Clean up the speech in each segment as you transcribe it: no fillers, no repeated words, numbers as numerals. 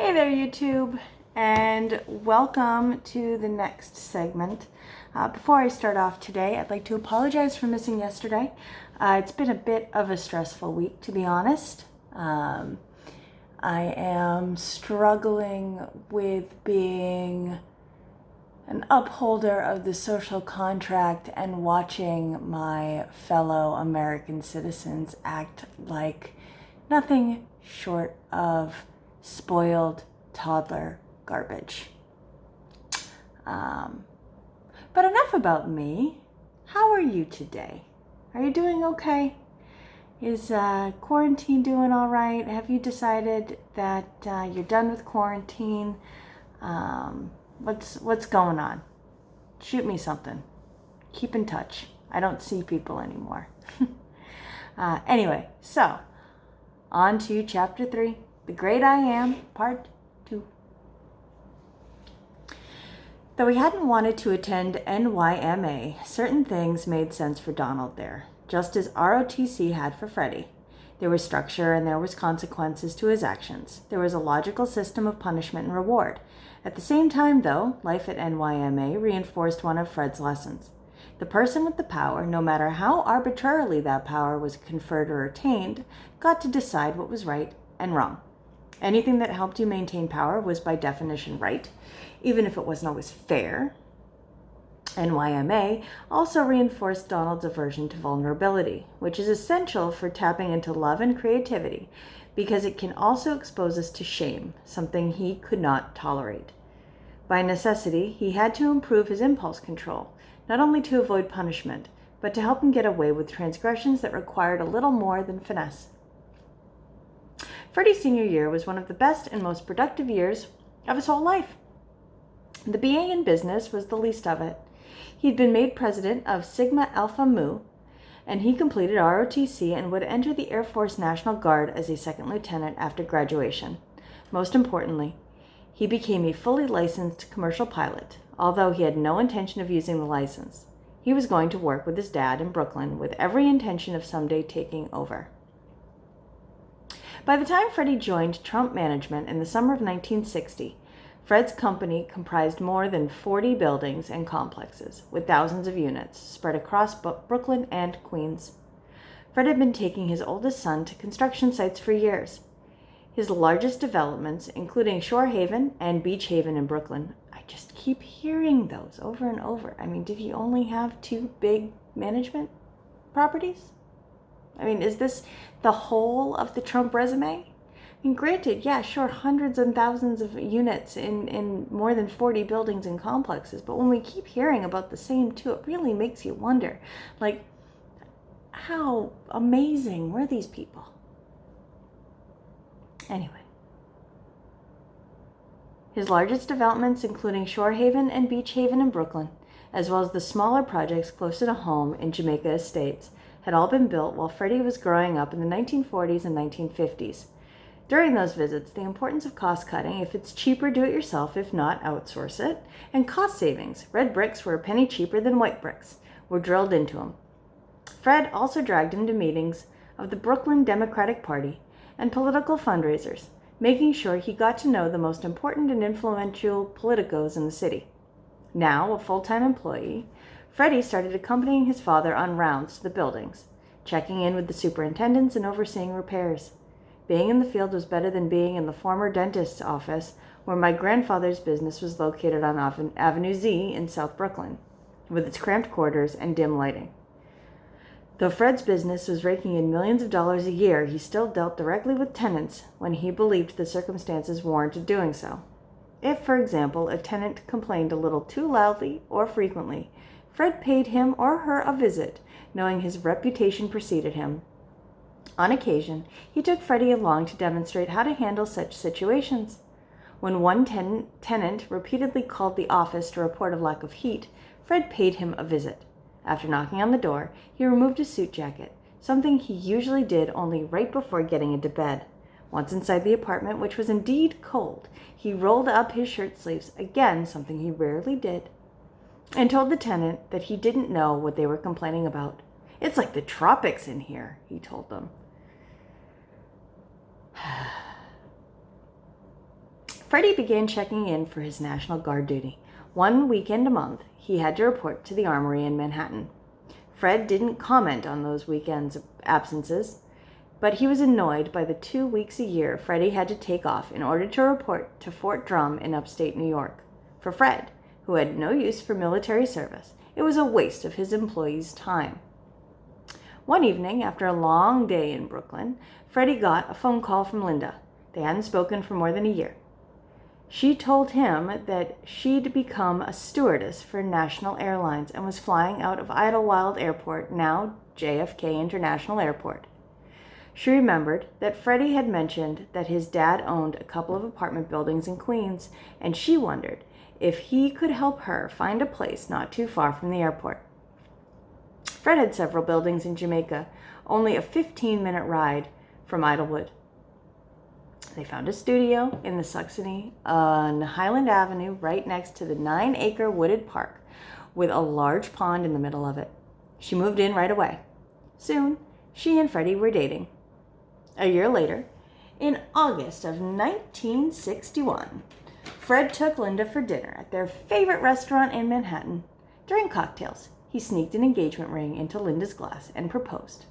Hey there, YouTube, and welcome to the next segment. Before I start off today, I'd like to apologize for missing yesterday. It's been a bit of a stressful week, to be honest. I am struggling with being an upholder of the social contract and watching my fellow American citizens act like nothing short of spoiled toddler garbage. But enough about me. How are you today? Are you doing okay? Is quarantine doing all right? Have you decided that you're done with quarantine? What's going on? Shoot me something. Keep in touch. I don't see people anymore. Anyway, so on to chapter 3. The Great I Am, Part 2. Though he hadn't wanted to attend NYMA, certain things made sense for Donald there, just as ROTC had for Freddie. There was structure and there was consequences to his actions. There was a logical system of punishment and reward. At the same time, though, life at NYMA reinforced one of Fred's lessons. The person with the power, no matter how arbitrarily that power was conferred or attained, got to decide what was right and wrong. Anything that helped you maintain power was by definition right, even if it wasn't always fair. NYMA also reinforced Donald's aversion to vulnerability, which is essential for tapping into love and creativity, because it can also expose us to shame, something he could not tolerate. By necessity, he had to improve his impulse control, not only to avoid punishment, but to help him get away with transgressions that required a little more than finesse. Freddie's senior year was one of the best and most productive years of his whole life. The BA in business was the least of it. He'd been made president of Sigma Alpha Mu, and he completed ROTC and would enter the Air Force National Guard as a second lieutenant after graduation. Most importantly, he became a fully licensed commercial pilot, although he had no intention of using the license. He was going to work with his dad in Brooklyn with every intention of someday taking over. By the time Freddie joined Trump Management in the summer of 1960, Fred's company comprised more than 40 buildings and complexes, with thousands of units spread across Brooklyn and Queens. Fred had been taking his oldest son to construction sites for years. His largest developments, including Shore Haven and Beach Haven in Brooklyn, I just keep hearing those over and over. I mean, did he only have 2 big management properties? I mean, is this the whole of the Trump resume? I mean, granted, yeah, sure, hundreds and thousands of units in more than 40 buildings and complexes, but when we keep hearing about the same 2, it really makes you wonder, like, how amazing were these people? Anyway. His largest developments, including Shore Haven and Beach Haven in Brooklyn, as well as the smaller projects closer to home in Jamaica Estates, had all been built while Freddie was growing up in the 1940s and 1950s. During those visits, the importance of cost cutting, if it's cheaper, do it yourself, if not, outsource it, and cost savings, red bricks were a penny cheaper than white bricks, were drilled into him. Fred also dragged him to meetings of the Brooklyn Democratic Party and political fundraisers, making sure he got to know the most important and influential politicos in the city. Now a full-time employee, Freddie started accompanying his father on rounds to the buildings, checking in with the superintendents and overseeing repairs. Being in the field was better than being in the former dentist's office, where my grandfather's business was located on Avenue Z in South Brooklyn, with its cramped quarters and dim lighting. Though Fred's business was raking in millions of dollars a year, he still dealt directly with tenants when he believed the circumstances warranted doing so. If, for example, a tenant complained a little too loudly or frequently, Fred paid him or her a visit, knowing his reputation preceded him. On occasion, he took Freddie along to demonstrate how to handle such situations. When one tenant repeatedly called the office to report a lack of heat, Fred paid him a visit. After knocking on the door, he removed his suit jacket, something he usually did only right before getting into bed. Once inside the apartment, which was indeed cold, he rolled up his shirt sleeves, again something he rarely did, and told the tenant that he didn't know what they were complaining about. "It's like the tropics in here," he told them. Freddie began checking in for his National Guard duty. One weekend a month, he had to report to the Armory in Manhattan. Fred didn't comment on those weekends' absences, but he was annoyed by the 2 weeks a year Freddie had to take off in order to report to Fort Drum in upstate New York. For Fred, who had no use for military service, it was a waste of his employees' time. One evening, after a long day in Brooklyn, Freddie got a phone call from Linda. They hadn't spoken for more than a year. She told him that she'd become a stewardess for National Airlines and was flying out of Idlewild Airport, now JFK International Airport. She remembered that Freddie had mentioned that his dad owned a couple of apartment buildings in Queens, and she wondered if he could help her find a place not too far from the airport. Fred had several buildings in Jamaica, only a 15-minute ride from Idlewood. They found a studio in the Suxony on Highland Avenue right next to the 9-acre wooded park with a large pond in the middle of it. She moved in right away. Soon, she and Freddie were dating. A year later, in August of 1961, Fred took Linda for dinner at their favorite restaurant in Manhattan. During cocktails, he sneaked an engagement ring into Linda's glass and proposed.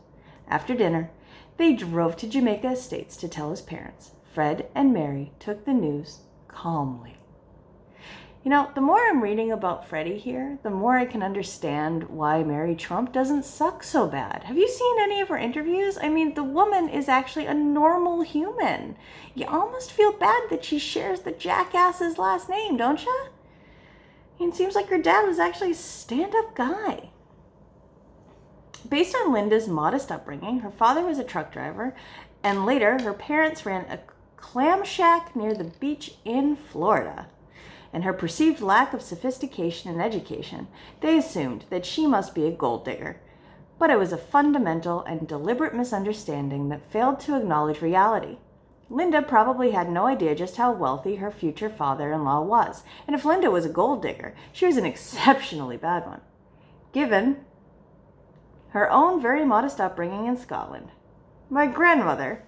After dinner, they drove to Jamaica Estates to tell his parents. Fred and Mary took the news calmly. You know, the more I'm reading about Freddie here, the more I can understand why Mary Trump doesn't suck so bad. Have you seen any of her interviews? I mean, the woman is actually a normal human. You almost feel bad that she shares the jackass's last name, don't you? It seems like her dad was actually a stand-up guy. Based on Linda's modest upbringing, her father was a truck driver, and later her parents ran a clam shack near the beach in Florida. And her perceived lack of sophistication and education, they assumed that she must be a gold digger. But it was a fundamental and deliberate misunderstanding that failed to acknowledge reality. Linda probably had no idea just how wealthy her future father-in-law was, and if Linda was a gold digger, she was an exceptionally bad one, given her own very modest upbringing in Scotland. My grandmother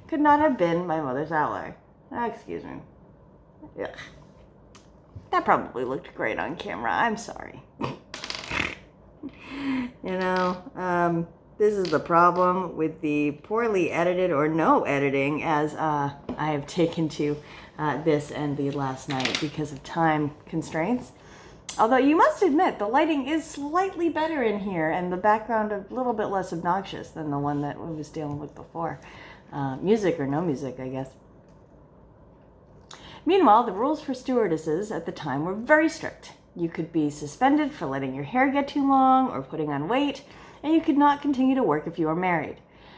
could not have been my mother's ally. Excuse me. Ugh. That probably looked great on camera. I'm sorry. This is the problem with the poorly edited or no editing as I have taken to this and the last night because of time constraints. Although you must admit the lighting is slightly better in here and the background a little bit less obnoxious than the one that we was dealing with before. Music or no music, I guess. Meanwhile, the rules for stewardesses at the time were very strict. You could be suspended for letting your hair get too long or putting on weight, and you could not continue to work if you were married.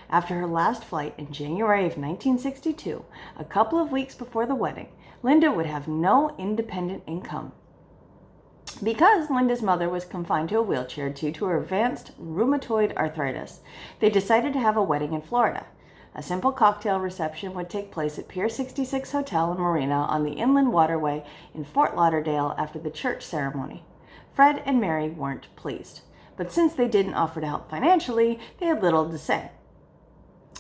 After her last flight in January of 1962, a couple of weeks before the wedding, Linda would have no independent income. Because Linda's mother was confined to a wheelchair due to her advanced rheumatoid arthritis, they decided to have a wedding in Florida. A simple cocktail reception would take place at Pier 66 Hotel and Marina on the Inland Waterway in Fort Lauderdale after the church ceremony. Fred and Mary weren't pleased, but since they didn't offer to help financially, they had little to say.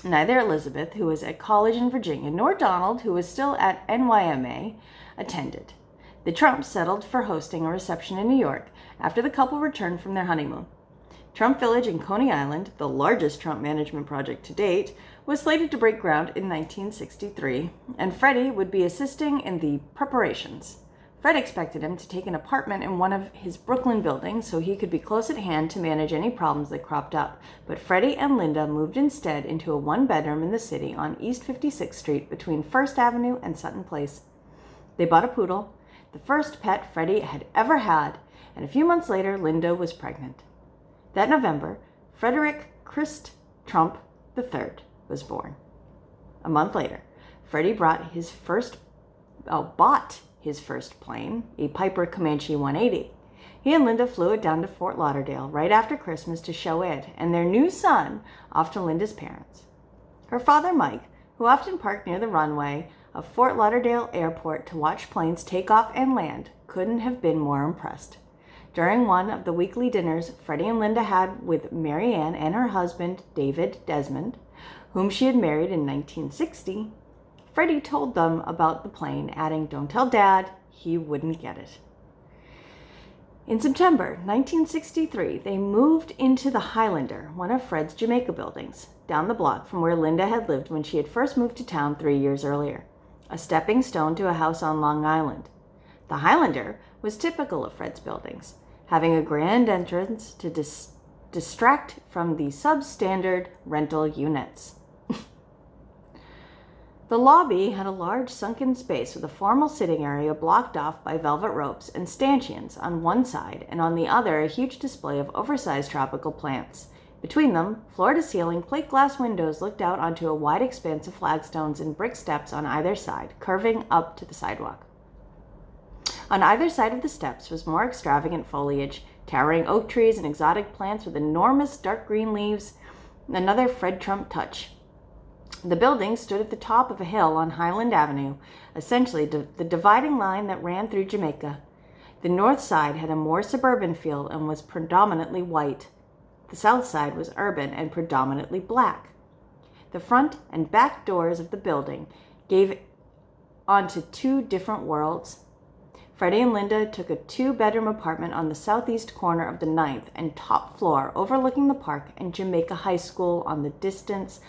Neither Elizabeth, who was at college in Virginia, nor Donald, who was still at NYMA, attended. The Trumps settled for hosting a reception in New York after the couple returned from their honeymoon. Trump Village in Coney Island, the largest Trump management project to date, was slated to break ground in 1963, and Freddie would be assisting in the preparations. Fred expected him to take an apartment in one of his Brooklyn buildings so he could be close at hand to manage any problems that cropped up, but Freddie and Linda moved instead into a one-bedroom in the city on East 56th Street between First Avenue and Sutton Place. They bought a poodle, the first pet Freddie had ever had, and a few months later, Linda was pregnant. That November, Frederick Christ Trump III was born. A month later, Freddie bought his first plane, a Piper Comanche 180. He and Linda flew it down to Fort Lauderdale right after Christmas to show it and their new son off to Linda's parents. Her father, Mike, who often parked near the runway of Fort Lauderdale Airport to watch planes take off and land, couldn't have been more impressed. During one of the weekly dinners Freddie and Linda had with Mary Ann and her husband, David Desmond, whom she had married in 1960, Freddie told them about the plane, adding, "Don't tell Dad, he wouldn't get it." In September 1963, they moved into the Highlander, one of Fred's Jamaica buildings, down the block from where Linda had lived when she had first moved to town 3 years earlier, a stepping stone to a house on Long Island. The Highlander was typical of Fred's buildings, having a grand entrance to distract from the substandard rental units. The lobby had a large sunken space with a formal sitting area blocked off by velvet ropes and stanchions on one side, and on the other a huge display of oversized tropical plants. Between them, floor-to-ceiling plate glass windows looked out onto a wide expanse of flagstones and brick steps on either side, curving up to the sidewalk. On either side of the steps was more extravagant foliage, towering oak trees and exotic plants with enormous dark green leaves, another Fred Trump touch. The building stood at the top of a hill on Highland Avenue, essentially the dividing line that ran through Jamaica. The north side had a more suburban feel and was predominantly white. The south side was urban and predominantly black. The front and back doors of the building gave onto two different worlds. Freddie and Linda took a 2-bedroom apartment on the southeast corner of the 9th and top floor, overlooking the park and Jamaica High School in the distance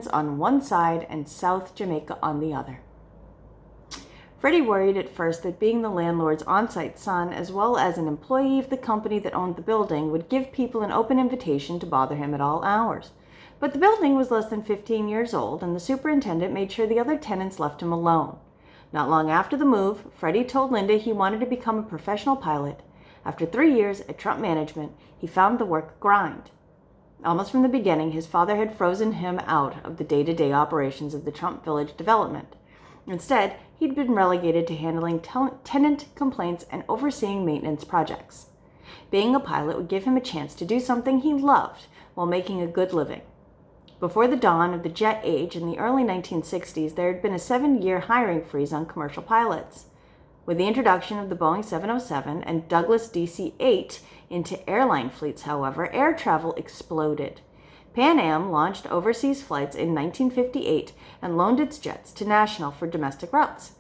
on one side and South Jamaica on the other. Freddie worried at first that being the landlord's on-site son, as well as an employee of the company that owned the building, would give people an open invitation to bother him at all hours. But the building was less than 15 years old, and the superintendent made sure the other tenants left him alone. Not long after the move, Freddie told Linda he wanted to become a professional pilot. After 3 years at Trump Management, he found the work a grind. Almost from the beginning, his father had frozen him out of the day-to-day operations of the Trump Village development. Instead, he'd been relegated to handling tenant complaints and overseeing maintenance projects. Being a pilot would give him a chance to do something he loved while making a good living. Before the dawn of the jet age in the early 1960s, there had been a 7-year hiring freeze on commercial pilots. With the introduction of the Boeing 707 and Douglas DC-8 into airline fleets, however, air travel exploded. Pan Am launched overseas flights in 1958 and loaned its jets to National for domestic routes.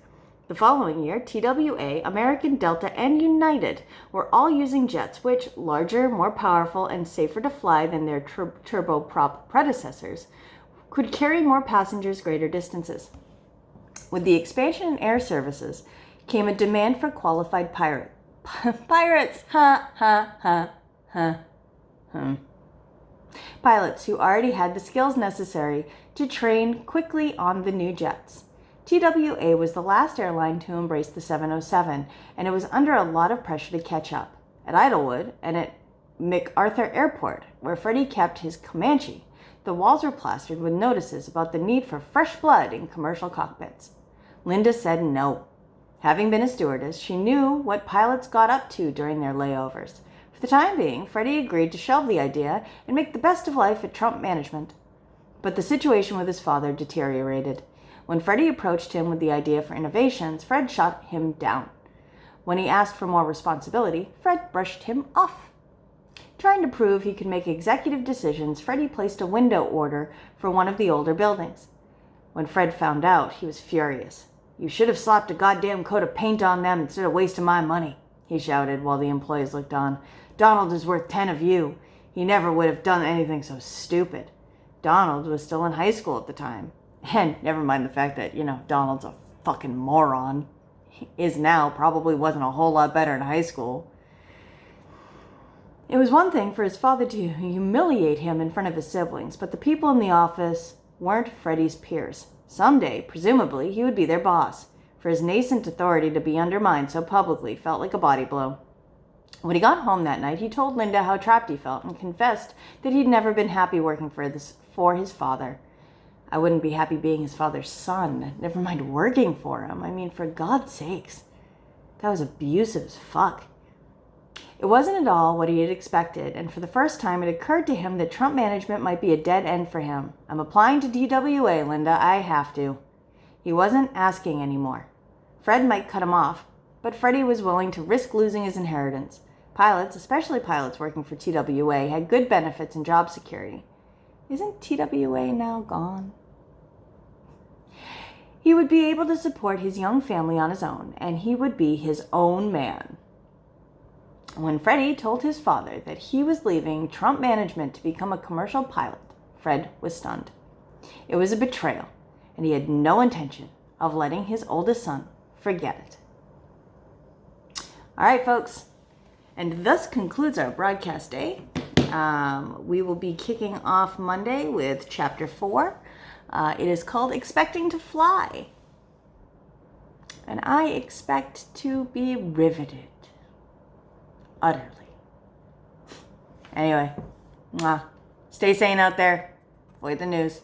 The following year, TWA, American, Delta, and United were all using jets which, larger, more powerful, and safer to fly than their turboprop predecessors, could carry more passengers greater distances. With the expansion in air services came a demand for qualified pirates. Pilots who already had the skills necessary to train quickly on the new jets. TWA was the last airline to embrace the 707, and it was under a lot of pressure to catch up. At Idlewood and at MacArthur Airport, where Freddie kept his Comanche, the walls were plastered with notices about the need for fresh blood in commercial cockpits. Linda said no. Having been a stewardess, she knew what pilots got up to during their layovers. For the time being, Freddie agreed to shelve the idea and make the best of life at Trump Management. But the situation with his father deteriorated. When Freddie approached him with the idea for innovations, Fred shot him down. When he asked for more responsibility, Fred brushed him off. Trying to prove he could make executive decisions, Freddie placed a window order for one of the older buildings. When Fred found out, he was furious. "You should have slapped a goddamn coat of paint on them instead of wasting my money," he shouted while the employees looked on. "Donald is worth 10 of you. He never would have done anything so stupid." Donald was still in high school at the time. And never mind the fact that, Donald's a fucking moron. He is now, probably wasn't a whole lot better in high school. It was one thing for his father to humiliate him in front of his siblings, but the people in the office weren't Freddie's peers. Someday, presumably, he would be their boss. For his nascent authority to be undermined so publicly felt like a body blow. When he got home that night, he told Linda how trapped he felt and confessed that he'd never been happy working for his father. "I wouldn't be happy being his father's son, never mind working for him. I mean, for God's sakes. That was abusive as fuck." It wasn't at all what he had expected, and for the first time it occurred to him that Trump Management might be a dead end for him. "I'm applying to TWA, Linda. I have to." He wasn't asking anymore. Fred might cut him off, but Freddie was willing to risk losing his inheritance. Pilots, especially pilots working for TWA, had good benefits and job security. Isn't TWA now gone? He would be able to support his young family on his own, and he would be his own man. When Freddie told his father that he was leaving Trump management to become a commercial pilot, Fred was stunned. It was a betrayal, and he had no intention of letting his oldest son forget it. All right, folks, and thus concludes our broadcast day. We will be kicking off Monday with Chapter 4. It is called Expecting to Fly. And I expect to be riveted. Utterly. Anyway, stay sane out there. Avoid the news.